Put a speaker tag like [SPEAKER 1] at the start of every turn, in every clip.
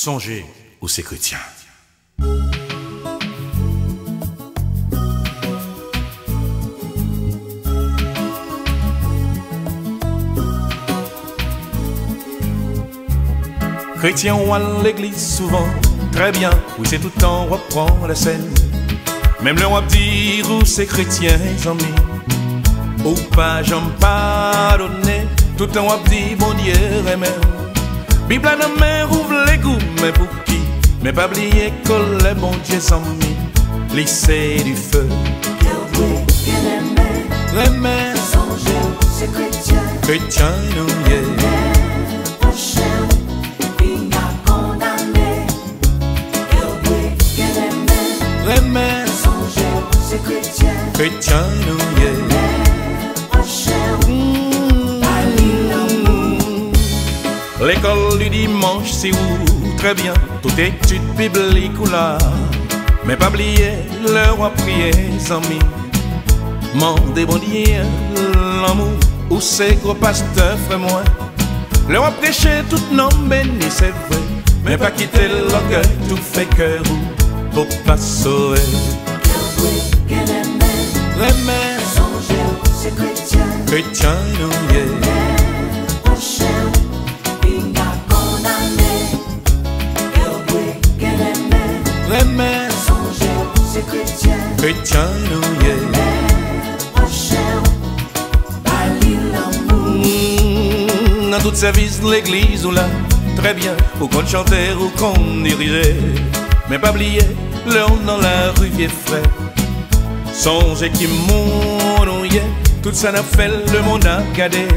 [SPEAKER 1] Songez ou c'est chrétien. Chrétien ou à l'église souvent, très bien, oui c'est tout le temps reprend la scène. Même le roi dire ou c'est chrétien, amis, ou pas j'en pardonner, tout le temps roi dit bon Dieu remet. Bible à la main, ouvre les goûts, mais pour qui? Mais pas oublier que le bon Dieu s'en mis, lycée du feu. Remet,
[SPEAKER 2] c'est chrétien,
[SPEAKER 1] chrétien nous y est. Chrétien nous y est. L'école du dimanche c'est où? Très bien, toute étude biblique ou là. Mais pas oublier le roi prier, amis. Mandez bon Dieu l'amour ou c'est gros pasteur frère moi. Le roi prêcher tout nom béni c'est vrai. Mais pas quitter l'orgueil tout fait cœur ou pour pas sauver. Remet,
[SPEAKER 2] c'est chrétien,
[SPEAKER 1] chrétien nous y est. Remet,
[SPEAKER 2] c'est chrétien,
[SPEAKER 1] chrétien nous y est. Dans tout service de l'église ou là, très bien, ou qu'on chantait ou qu'on dirigeait. Mais pas oublier l'heure dans la rue vieux frère. Songez qui mouillent, tout ça n'a fait le monde à garder.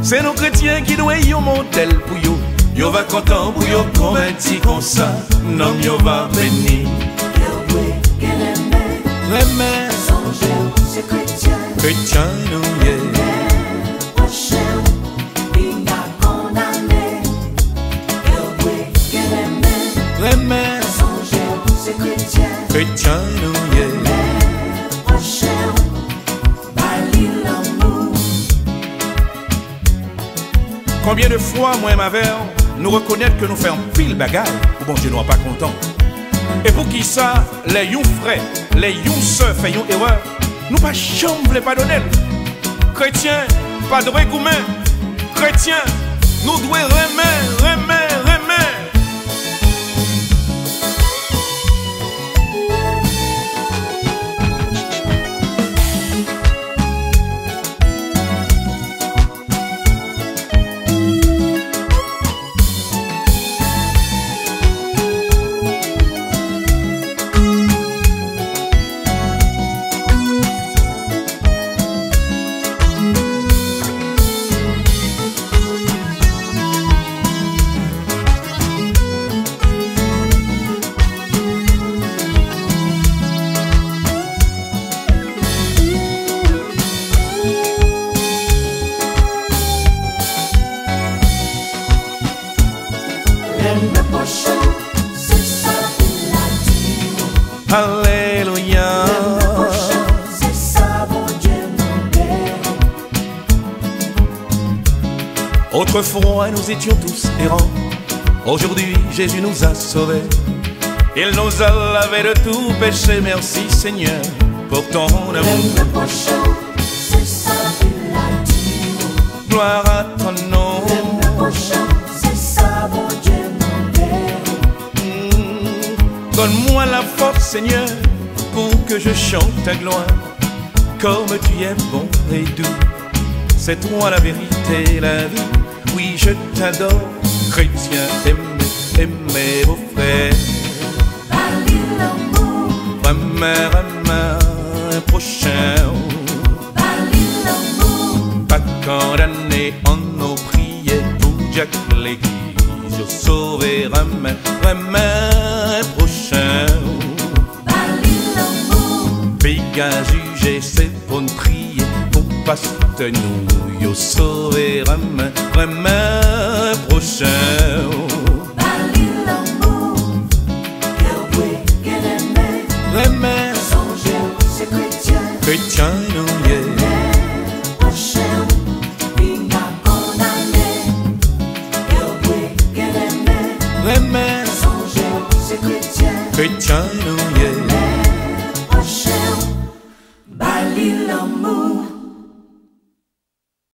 [SPEAKER 1] C'est nos chrétiens qui doivent y modèle pour yo. Yo va content pour yo converti comme ça. Non, yo va béni. Remet,
[SPEAKER 2] c'est chrétien,
[SPEAKER 1] chrétien nous y est. Remet,
[SPEAKER 2] c'est chrétien,
[SPEAKER 1] chrétien nous y est. Combien de fois, moi et ma mère, nous reconnaître que nous faisons pile bagaille, ou bon Dieu nous pas content. Et pour qui ça, les yon frères, les yon sœurs fait yon erreur, nous pas chambre pardonner. Chrétiens, pas de recoumer. Chrétiens, nous devons remettre.
[SPEAKER 2] c'est ça qu'il a dit.
[SPEAKER 1] Alléluia.
[SPEAKER 2] C'est ça, bon Dieu, mon Père.
[SPEAKER 1] Autrefois nous étions tous errants. Aujourd'hui Jésus nous a sauvés. Il nous a lavés de tout péché. Merci Seigneur pour ton amour.
[SPEAKER 2] C'est ça qu'il a dit.
[SPEAKER 1] Gloire à ton nom.
[SPEAKER 2] C'est ça, bon Dieu, mon Père.
[SPEAKER 1] Donne-moi la force Seigneur pour que je chante ta gloire. Comme tu es bon et doux, c'est toi la vérité, la vie. Oui, je t'adore, chrétien, aimez vos frères. Ramène un prochain. Pas condamné en nos prières pour Jack l'église. Sauver, ramène un prochain. Pays à juger, c'est pour nous prier. Pour pasteur nous, yo sauver, ramène un prochain. Remet,
[SPEAKER 2] c'est chrétien,
[SPEAKER 1] chrétien nous y est. Remet,
[SPEAKER 2] c'est chrétien.
[SPEAKER 1] Chrétien nous y est.